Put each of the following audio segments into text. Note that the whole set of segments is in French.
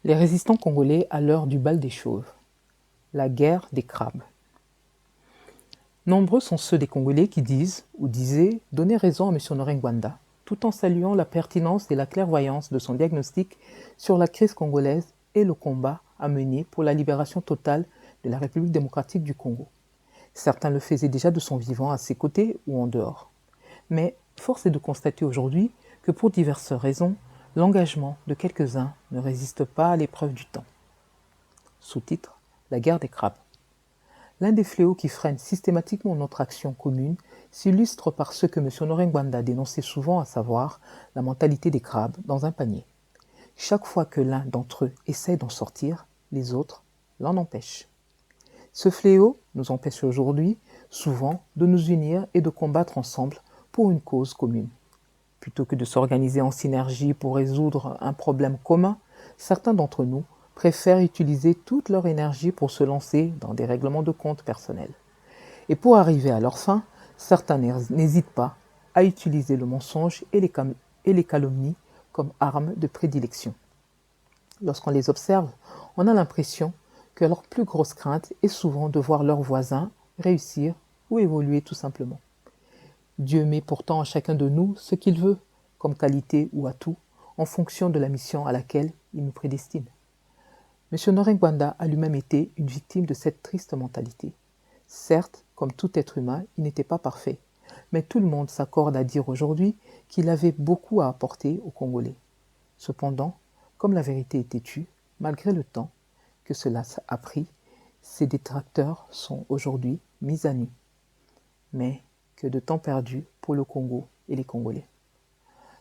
Les résistants congolais à l'heure du bal des chauves. La guerre des crabes. Nombreux sont ceux des Congolais qui disent, ou disaient, donner raison à M. Honoré Ngwanda, tout en saluant la pertinence et la clairvoyance de son diagnostic sur la crise congolaise et le combat à mener pour la libération totale de la République démocratique du Congo. Certains le faisaient déjà de son vivant à ses côtés ou en dehors. Mais force est de constater aujourd'hui que pour diverses raisons, l'engagement de quelques-uns ne résiste pas à l'épreuve du temps. Sous-titre : La guerre des crabes. L'un des fléaux qui freinent systématiquement notre action commune s'illustre par ce que M. Honoré Ngwanda dénonçait souvent, à savoir la mentalité des crabes dans un panier. Chaque fois que l'un d'entre eux essaie d'en sortir, les autres l'en empêchent. Ce fléau nous empêche aujourd'hui, souvent, de nous unir et de combattre ensemble pour une cause commune. Plutôt que de s'organiser en synergie pour résoudre un problème commun, certains d'entre nous préfèrent utiliser toute leur énergie pour se lancer dans des règlements de compte personnels. Et pour arriver à leur fin, certains n'hésitent pas à utiliser le mensonge et les calomnies comme armes de prédilection. Lorsqu'on les observe, on a l'impression que leur plus grosse crainte est souvent de voir leurs voisins réussir ou évoluer tout simplement. Dieu met pourtant à chacun de nous ce qu'il veut, comme qualité ou atout, en fonction de la mission à laquelle il nous prédestine. M. Honoré Ngwanda a lui-même été une victime de cette triste mentalité. Certes, comme tout être humain, il n'était pas parfait, mais tout le monde s'accorde à dire aujourd'hui qu'il avait beaucoup à apporter aux Congolais. Cependant, comme la vérité est têtue, malgré le temps que cela a pris, ses détracteurs sont aujourd'hui mis à nu. Mais que de temps perdu pour le Congo et les Congolais.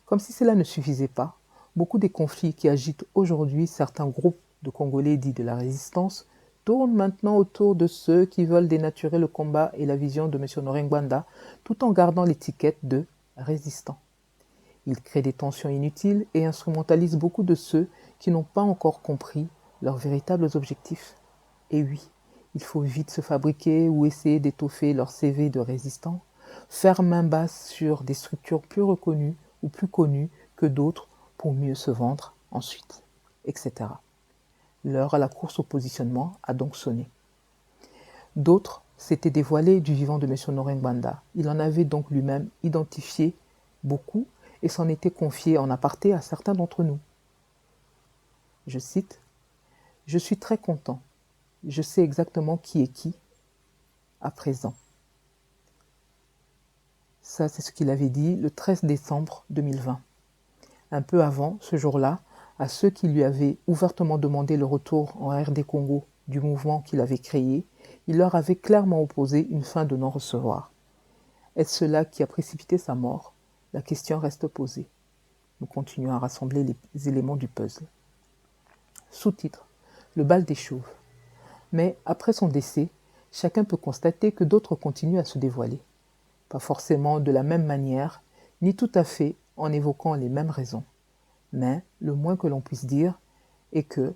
Comme si cela ne suffisait pas, beaucoup des conflits qui agitent aujourd'hui certains groupes de Congolais dits de la résistance tournent maintenant autour de ceux qui veulent dénaturer le combat et la vision de M. Honoré Ngwanda tout en gardant l'étiquette de résistant. Ils créent des tensions inutiles et instrumentalisent beaucoup de ceux qui n'ont pas encore compris leurs véritables objectifs. Et oui, il faut vite se fabriquer ou essayer d'étoffer leur CV de résistant, faire main basse sur des structures plus reconnues ou plus connues que d'autres pour mieux se vendre ensuite, etc. L'heure à la course au positionnement a donc sonné. D'autres s'étaient dévoilés du vivant de M. Honoré Ngwanda. Il en avait donc lui-même identifié beaucoup et s'en était confié en aparté à certains d'entre nous. Je cite : « Je suis très content. Je sais exactement qui est qui à présent. » Ça, c'est ce qu'il avait dit le 13 décembre 2020. Un peu avant, ce jour-là, à ceux qui lui avaient ouvertement demandé le retour en RD Congo du mouvement qu'il avait créé, il leur avait clairement opposé une fin de non-recevoir. Est-ce cela qui a précipité sa mort ? La question reste posée. Nous continuons à rassembler les éléments du puzzle. Sous-titre : Le bal des chauves. Mais après son décès, chacun peut constater que d'autres continuent à se dévoiler. Pas forcément de la même manière, ni tout à fait en évoquant les mêmes raisons. Mais le moins que l'on puisse dire est que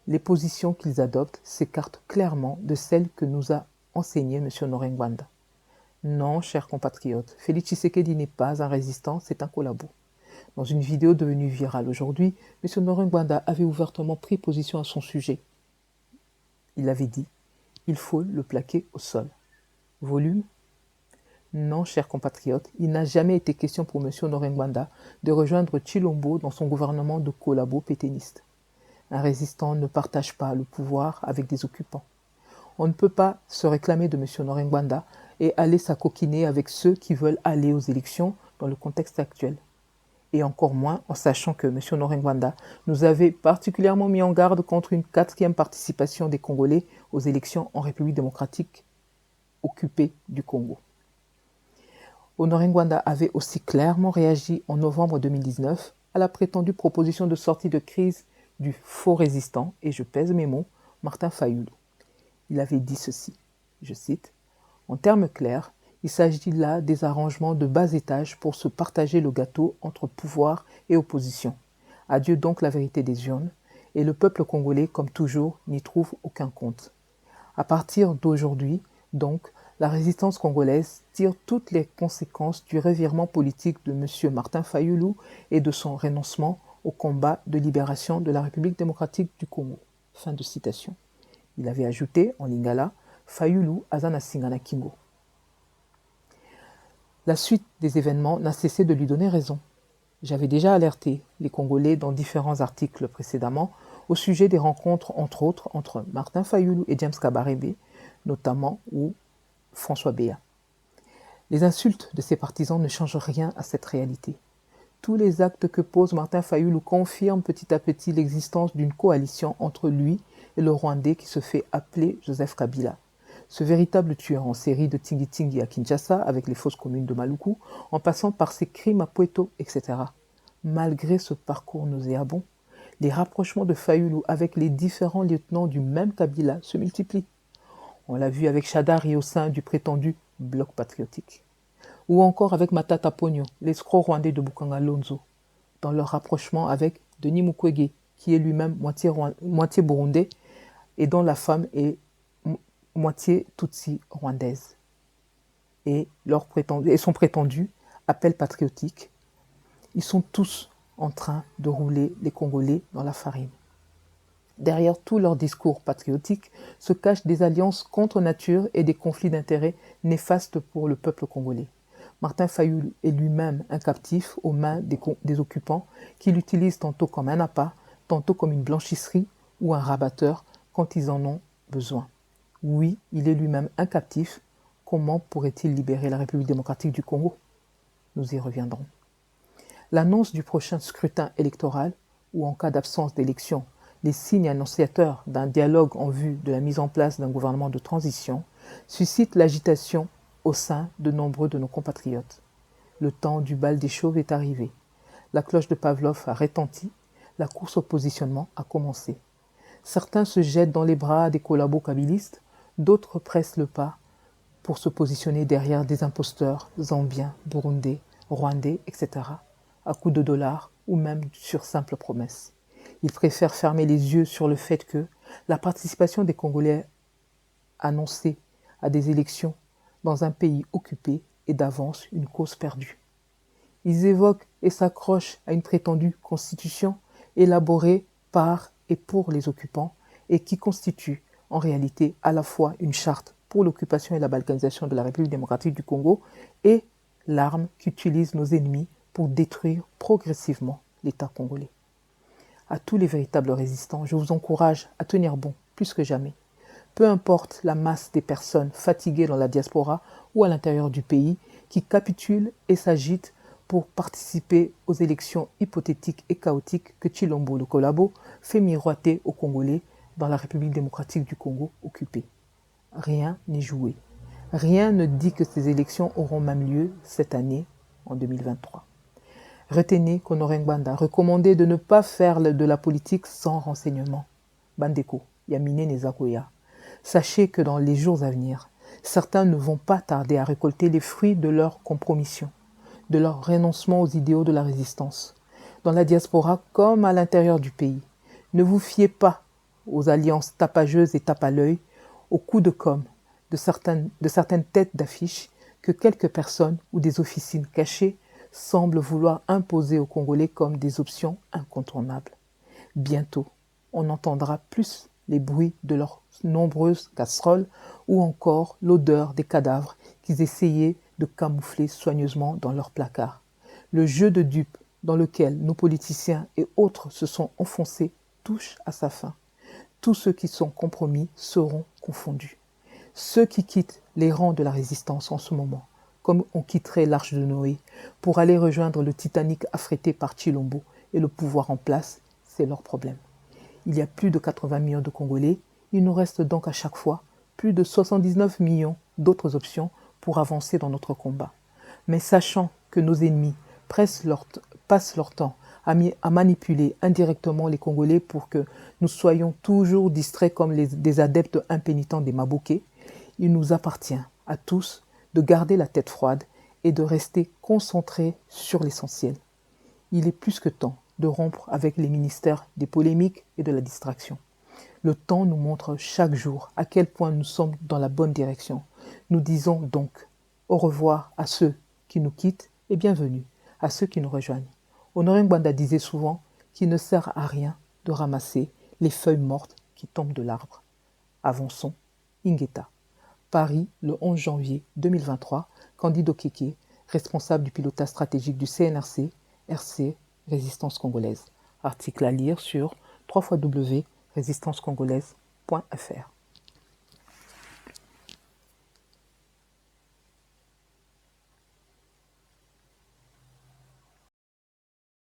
les positions qu'ils adoptent s'écartent clairement de celles que nous a enseignées M. Honoré Ngwanda. Non, chers compatriotes, Félix Tshisekedi n'est pas un résistant, c'est un collabo. Dans une vidéo devenue virale aujourd'hui, M. Honoré Ngwanda avait ouvertement pris position à son sujet. Il avait dit « Il faut le plaquer au sol ». Volume ? Non, chers compatriotes, il n'a jamais été question pour M. Honoré Ngwanda de rejoindre Tshilombo dans son gouvernement de collabo pétainiste. Un résistant ne partage pas le pouvoir avec des occupants. On ne peut pas se réclamer de M. Honoré Ngwanda et aller s'acoquiner avec ceux qui veulent aller aux élections dans le contexte actuel. Et encore moins en sachant que M. Honoré Ngwanda nous avait particulièrement mis en garde contre une 4e participation des Congolais aux élections en République démocratique occupée du Congo. Honoré Ngwanda avait aussi clairement réagi en novembre 2019 à la prétendue proposition de sortie de crise du faux résistant, et je pèse mes mots, Martin Fayulu. Il avait dit ceci, je cite, « En termes clairs, il s'agit là des arrangements de bas étage pour se partager le gâteau entre pouvoir et opposition. Adieu donc la vérité des urnes, et le peuple congolais, comme toujours, n'y trouve aucun compte. À partir d'aujourd'hui, donc, la résistance congolaise tire toutes les conséquences du revirement politique de M. Martin Fayulu et de son renoncement au combat de libération de la République démocratique du Congo. » Fin de citation. Il avait ajouté en lingala « Fayulu azana singana kingo ». La suite des événements n'a cessé de lui donner raison. J'avais déjà alerté les Congolais dans différents articles précédemment au sujet des rencontres, entre autres, entre Martin Fayulu et James Kabarebe, notamment, ou François Béat. Les insultes de ses partisans ne changent rien à cette réalité. Tous les actes que pose Martin Fayulu confirment petit à petit l'existence d'une coalition entre lui et le Rwandais qui se fait appeler Joseph Kabila. Ce véritable tueur en série de Tingi-Tingi à Kinshasa avec les fausses communes de Maluku, en passant par ses crimes à Puerto, etc. Malgré ce parcours nauséabond, les rapprochements de Fayulu avec les différents lieutenants du même Kabila se multiplient. On l'a vu avec Chadari au sein du prétendu bloc patriotique. Ou encore avec Matata Pogno, l'escroc rwandais de Bukanga Lonzo, dans leur rapprochement avec Denis Mukwege, qui est lui-même moitié burundais et dont la femme est moitié tutsi rwandaise. Et son prétendu appel patriotique, ils sont tous en train de rouler les Congolais dans la farine. Derrière tous leurs discours patriotiques se cachent des alliances contre nature et des conflits d'intérêts néfastes pour le peuple congolais. Martin Fayulu est lui-même un captif aux mains des occupants qui l'utilisent tantôt comme un appât, tantôt comme une blanchisserie ou un rabatteur quand ils en ont besoin. Oui, il est lui-même un captif. Comment pourrait-il libérer la République démocratique du Congo? Nous y reviendrons. L'annonce du prochain scrutin électoral, ou en cas d'absence d'élection, les signes annonciateurs d'un dialogue en vue de la mise en place d'un gouvernement de transition, suscitent l'agitation au sein de nombreux de nos compatriotes. Le temps du bal des chauves est arrivé. La cloche de Pavlov a retenti, la course au positionnement a commencé. Certains se jettent dans les bras des collabos kabylistes, d'autres pressent le pas pour se positionner derrière des imposteurs zambiens, burundais, rwandais, etc., à coups de dollars ou même sur simple promesse. Ils préfèrent fermer les yeux sur le fait que la participation des Congolais annoncée à des élections dans un pays occupé est d'avance une cause perdue. Ils évoquent et s'accrochent à une prétendue constitution élaborée par et pour les occupants et qui constitue en réalité à la fois une charte pour l'occupation et la balkanisation de la République démocratique du Congo et l'arme qu'utilisent nos ennemis pour détruire progressivement l'État congolais. À tous les véritables résistants, je vous encourage à tenir bon plus que jamais. Peu importe la masse des personnes fatiguées dans la diaspora ou à l'intérieur du pays qui capitulent et s'agitent pour participer aux élections hypothétiques et chaotiques que Tshilombo le Collabo fait miroiter aux Congolais dans la République démocratique du Congo occupée. Rien n'est joué. Rien ne dit que ces élections auront même lieu cette année, en 2023. Retenez qu'Honoré Ngwanda recommandait de ne pas faire de la politique sans renseignement. Bandeko, Yamine Nezakoya. Sachez que dans les jours à venir, certains ne vont pas tarder à récolter les fruits de leur compromission, de leur renoncement aux idéaux de la résistance, dans la diaspora comme à l'intérieur du pays. Ne vous fiez pas aux alliances tapageuses et tape à l'œil, aux coups de com' de certaines têtes d'affiche que quelques personnes ou des officines cachées semblent vouloir imposer aux Congolais comme des options incontournables. Bientôt, on entendra plus les bruits de leurs nombreuses casseroles ou encore l'odeur des cadavres qu'ils essayaient de camoufler soigneusement dans leurs placards. Le jeu de dupes dans lequel nos politiciens et autres se sont enfoncés touche à sa fin. Tous ceux qui sont compromis seront confondus. Ceux qui quittent les rangs de la résistance en ce moment, comme on quitterait l'arche de Noé, pour aller rejoindre le Titanic affrété par Tshilombo et le pouvoir en place, c'est leur problème. Il y a plus de 80 millions de Congolais, il nous reste donc à chaque fois plus de 79 millions d'autres options pour avancer dans notre combat. Mais sachant que nos ennemis passent leur temps à manipuler indirectement les Congolais pour que nous soyons toujours distraits comme des adeptes impénitents des Mabouké, il nous appartient à tous de garder la tête froide et de rester concentrés sur l'essentiel. Il est plus que temps de rompre avec les ministères des polémiques et de la distraction. Le temps nous montre chaque jour à quel point nous sommes dans la bonne direction. Nous disons donc au revoir à ceux qui nous quittent et bienvenue à ceux qui nous rejoignent. Honoré Ngwanda disait souvent qu'il ne sert à rien de ramasser les feuilles mortes qui tombent de l'arbre. Avançons, Ingeta. Paris, le 11 janvier 2023, Candido Keke, responsable du pilotage stratégique du CNRC, RC Résistance Congolaise. Article à lire sur www.résistancecongolaise.fr.